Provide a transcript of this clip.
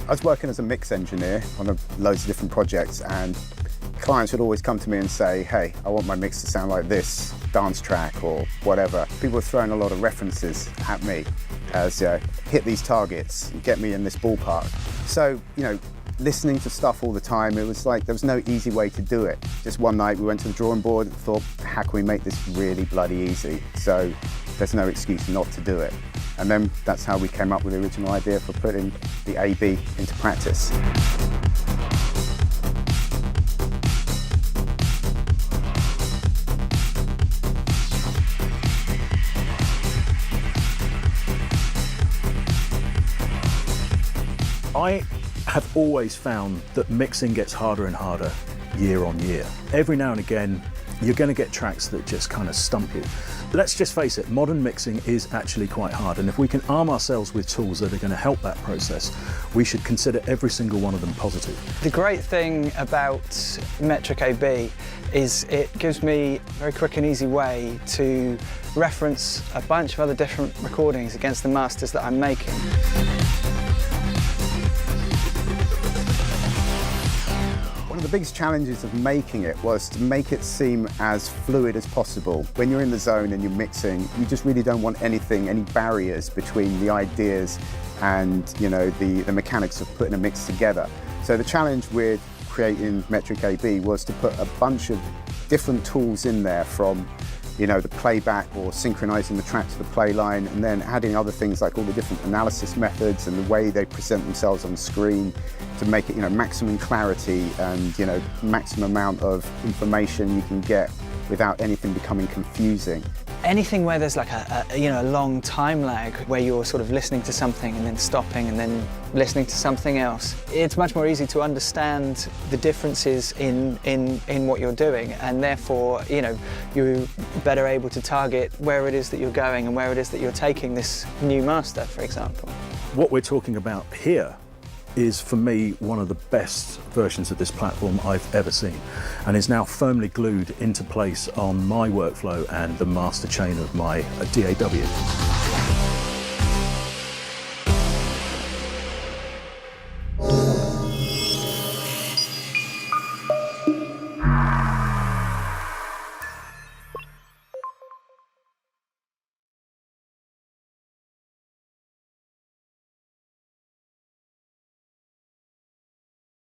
I was working as a mix engineer on loads of different projects, and clients would always come to me and say, hey, I want my mix to sound like this dance track or whatever. People were throwing a lot of references at me as, hit these targets, get me in this ballpark. So, listening to stuff all the time, it was like there was no easy way to do it. Just one night we went to the drawing board and thought, how can we make this really bloody easy? So there's no excuse not to do it. And then that's how we came up with the original idea for putting the AB into practice. I have always found that mixing gets harder and harder year on year. Every now and again, you're going to get tracks that just kind of stump you. Let's just face it, modern mixing is actually quite hard, and if we can arm ourselves with tools that are going to help that process, we should consider every single one of them positive. The great thing about Metric AB is it gives me a very quick and easy way to reference a bunch of other different recordings against the masters that I'm making. One of the biggest challenges of making it was to make it seem as fluid as possible. When you're in the zone and you're mixing, you just really don't want any barriers between the ideas and the mechanics of putting a mix together. So the challenge with creating Metric AB was to put a bunch of different tools in there, from the playback or synchronizing the track to the play line, and then adding other things like all the different analysis methods and the way they present themselves on screen to make it maximum clarity and maximum amount of information you can get without anything becoming confusing. Anything where there's like a long time lag, where you're sort of listening to something and then stopping and then listening to something else, it's much more easy to understand the differences in what you're doing, and therefore you're better able to target where it is that you're going and where it is that you're taking this new master, for example. What we're talking about here is, for me, one of the best versions of this platform I've ever seen, and is now firmly glued into place on my workflow and the master chain of my DAW.